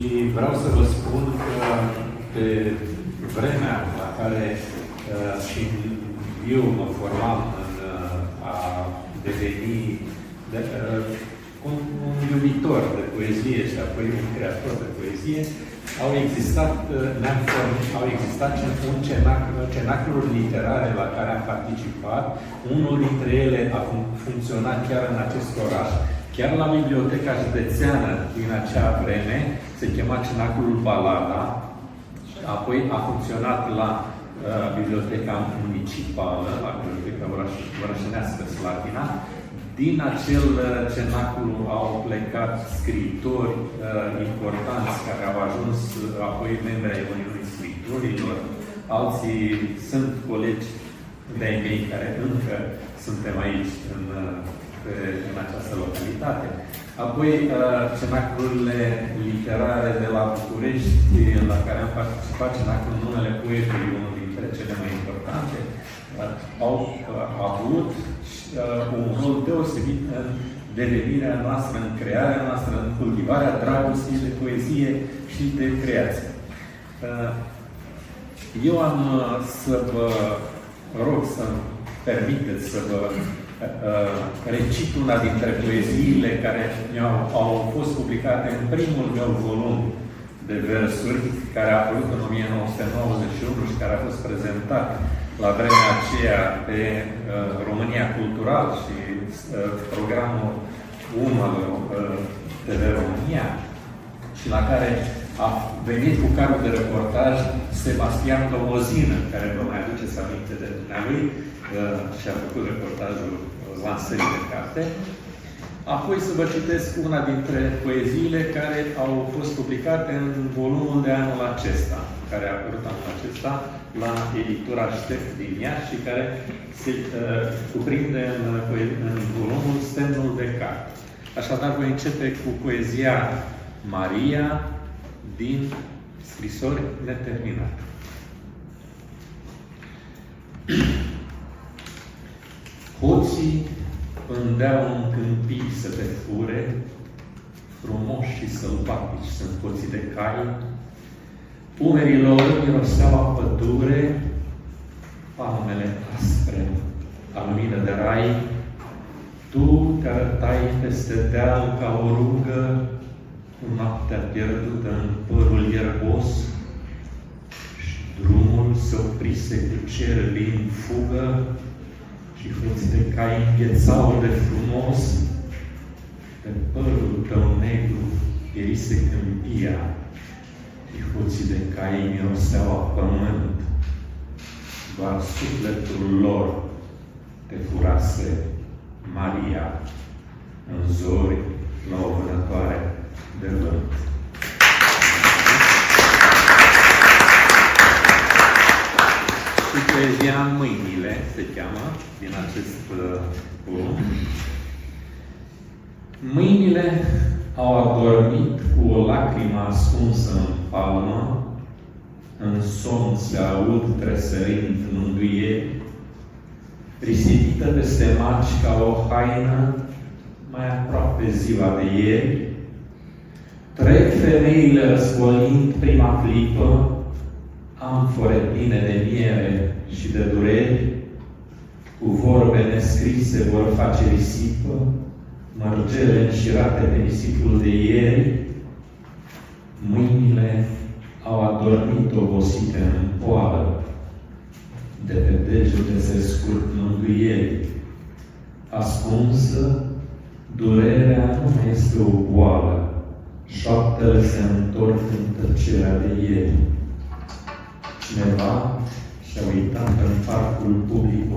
Și vreau să vă spun că pe vremea la care și eu mă formam în a deveni un iubitor de poezie și apoi un creator de poezie, au existat cenacluri literare la care am participat. Unul dintre ele a funcționat chiar în acest oraș. Chiar la Biblioteca Județeană din acea vreme se chema Cenaclul Balada, apoi a funcționat la Biblioteca Municipală, la Biblioteca Orășenească Slatina. Din acel cenaclu au plecat scriitori importanți care au ajuns apoi membri ai Uniunii Scriitorilor. Alții sunt colegi de-ai mei care încă suntem aici în această localitate. Apoi, cenaclurile literare de la București, la care am participat, cenaclul Numele Poetului, unul dintre cele mai importante, au avut un rol deosebit în devenirea noastră, în crearea noastră, în cultivarea dragostei de poezie și de creație. Eu am să vă rog să-mi permiteți să vă recit una dintre poeziile care au fost publicate în primul meu volum de versuri, care a apărut în 1991 și care a fost prezentat la vremea aceea pe România Cultural și programul 1 al TV România, și la care a venit cu carul de reportaj Sebastian Domozină, care vă mai aduceți aminte de dumnealui, și a făcut reportajul lansării de carte. Apoi să vă citesc una dintre poeziile care au fost publicate în volumul de anul acesta, care a apărut anul acesta la editura Ștef din Iași și care se cuprinde în volumul Semnul de Carte. Așadar, voi începe cu poezia Maria din Scrisori neterminate. Hoții îndeau în câmpii să te fure, frumoși și sălbatici sunt hoții de cai, umerii lor miroseau a pădure, palmele aspre, a lumină de rai. Tu te arătai peste deal ca o rugă, cu noaptea pierdută în părul ierbos, și drumul se oprise cu cerbii în fugă, și hoții de cai înghețau de frumos. Pe părul tău negru pierise câmpia, și hoții de cai miroseau a pământ. Doar sufletul lor te furase, Maria, în zori la o vânătoare de vânt. Și poezia Mâinile se cheamă, din acest volum. Mâinile au adormit cu o lacrimă ascunsă în palmă, în somn se aud tresărind mângâieri, risipită peste maci ca o haină, mai aproape ziua de ieri. Trec femeile răscolind prima clipă, amfore pline de miere și de dureri, cu vorbe nescrise vor face risipă, mărgele înșirate pe nisipul de ieri. Mâinile au adormit obosite în poală, de pe degete se scurg mângâieri. Ascunsă, durerea nu mai este o boală, șoaptele se întorc în tăcerea de ieri. Cineva și-a uitat în parcul public